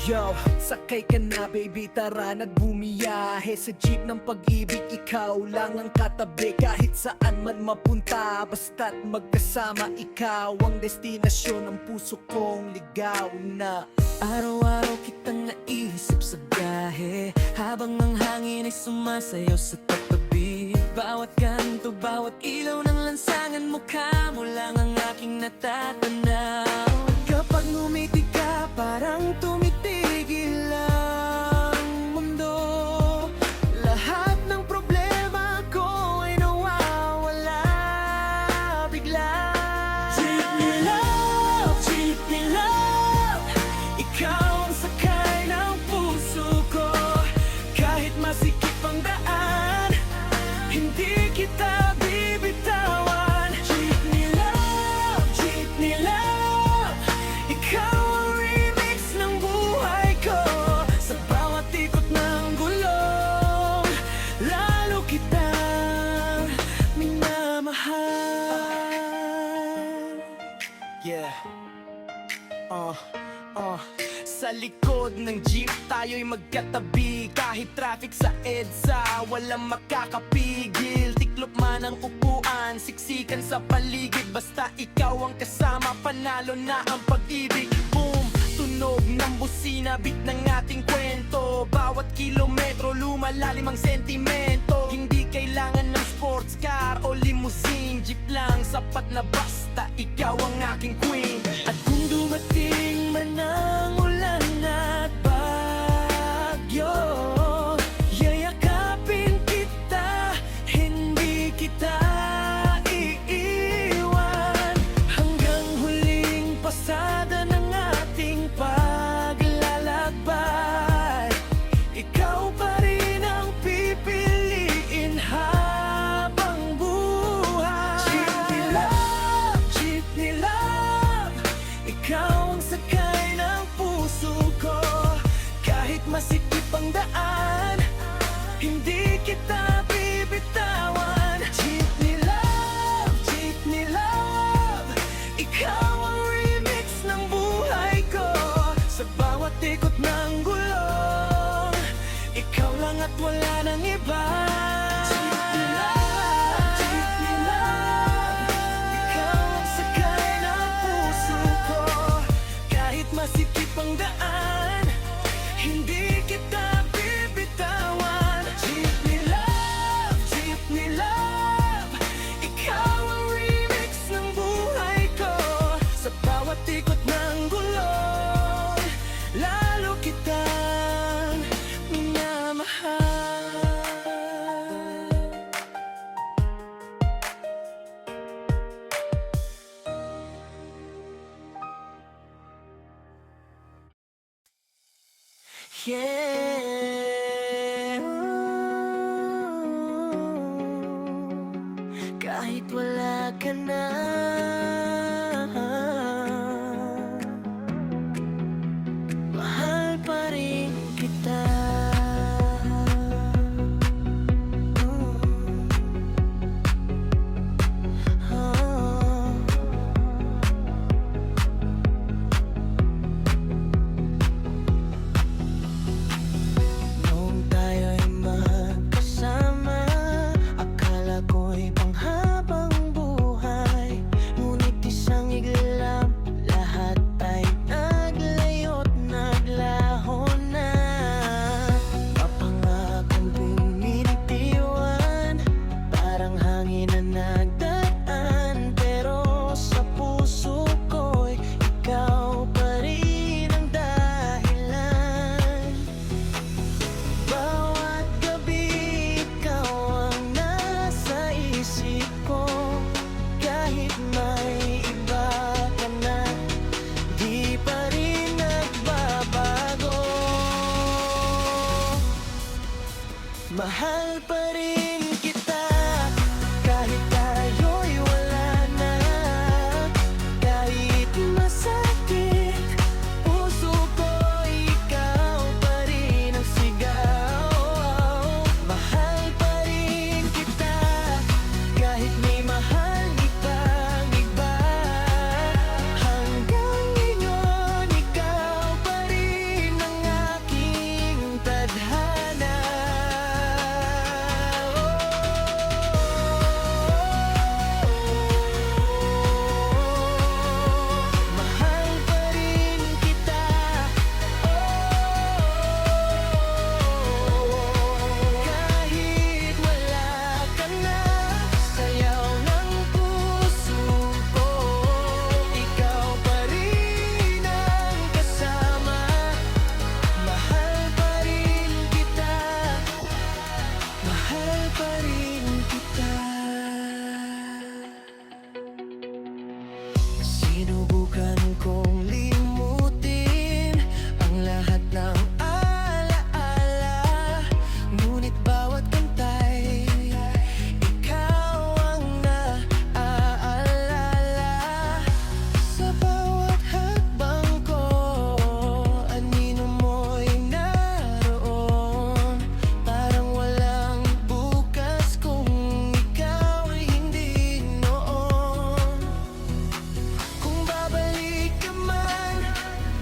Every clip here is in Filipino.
Yo, sakay ka na baby, tara na't bumiyahe sa jeep ng pag-ibig. Ikaw lang ang katabi kahit saan man mapunta. Basta't magkasama, ikaw ang destinasyon ng puso kong ligaw na. Araw-araw kitang naisip sa biyahe, habang ang hangin ay sumasayaw sa tabi. Bawat kanto, bawat ilaw ng lansangan, mukha mo lang ang aking natatanaw. Kapag ngumiti ka, parang tumitigil ang mundo. Lahat ng problema ko ay nawawala bigla. Jeepney love, ikaw ang sakay ng puso ko. Kahit masikip ang daan, hindi kita bibitawan. Jeepney love, ikaw ang remix ng buhay ko. Sa bawat ikot ng gulong, lalo kitang minamahal. Yeah. Sa likod ng jeep tayo'y magkatabi. Kahit traffic sa EDSA, walang makakapigil. Tiklop man ang upuan, siksikan sa paligid. Basta ikaw ang kasama, panalo na ang pag-ibig. Boom, tunog ng busina, beat ng ating kwento. Bawat kilometro, lumalalim ang sentimento. Hindi kailangan ng sports car o limousine, jeep lang sapat na basta ikaw ang aking queen. At kung dumating man ang ulan at bagyo, yayakapin kita, hindi kita iiwan. Hanggang huling pasada ng ating paglalakbay, ikaw pa rin ang pipiliin habang buhay. Jeepney love, ikaw ang sakay ng puso ko. Kahit masikip ang daan, hindi kita bibitawan. Jeepney love, ikaw ang remix ng buhay ko. Sa bawat ikot ng gulong, ikaw lang at wala nang iba. Jeepney love, ikaw ang sakay ng puso ko. Kahit masikip ang daan, hindi kita bibitawan. Jeepney love, ikaw ang remix ng buhay ko. Sa bawat ikot ng gulong, lalo kitang minamahal. Yeah. Kahit wala ka na, mahal pa rin kita. Noong tayo'y magkasama, akala ko'y panghabang buhay. Ngunit isang iglap, lahat ay naglayo't naglaho na. Mapangakong bumitiwan, parang hangin na nagdaan. Pero sa puso ko'y ikaw pa rin ang dahilan. Bawat gabi ikaw ang nasa isip ko. Kahit may iba ka na, di pa rin nagbabago. Mahal pa rin kita, kahit tayo'y wala na. Kahit masakit, puso ko'y ikaw pa rin ang sigaw. Mahal pa rin kita, kahit may mahal ibang iba. Hanggang ngayon, ikaw pa rin ang lahat ng alaala. Ngunit bawat kantay, ikaw ang naaalala. Sa bawat hakbang ko, anino mo'y naroon. Parang walang bukas kung ikaw ay hindi noon. Kung babalik ka man,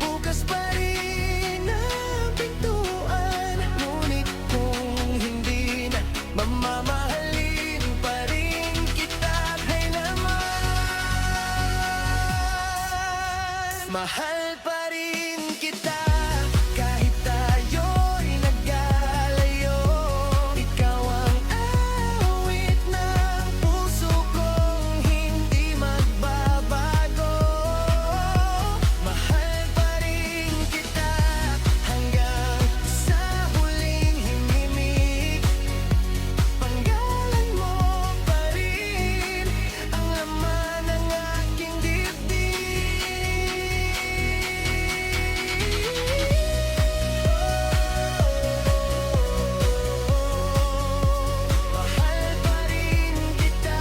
bukas pa rin ang pintuan. Ngunit kung hindi na, mamamahalin pa rin kita. Hay naman, mahal pa rin kita. Kahit tayo'y nagkalayo, ikaw ang awit ng puso kong hindi magbabago. Mahal pa rin kita hanggang sa huling himimik. Panggalan mo pa rin ang laman ng aking dibdib. Mahal pa rin kita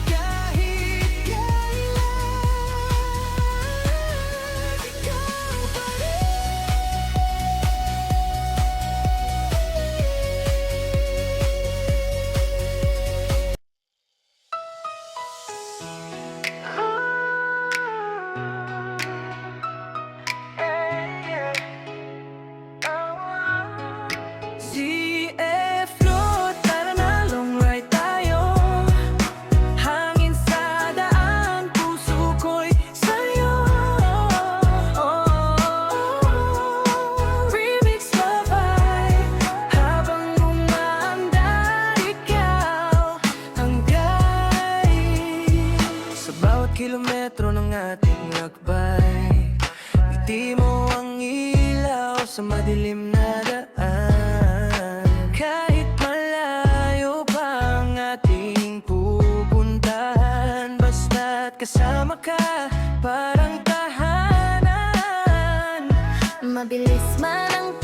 kahit kailan. Ikaw pa CF Float, tara na, long ride tayo. Hangin sa daan, puso ko'y sa'yo. Remix na vibe, habang umaandar, ikaw ang guide. Sa bawat kilometro ng ating lakbay, ngiti mo ang ilaw sa madilim na daan. Kahit malayo pa ang ating pupuntahan, basta't kasama ka, parang tahanan. Mabilis man ang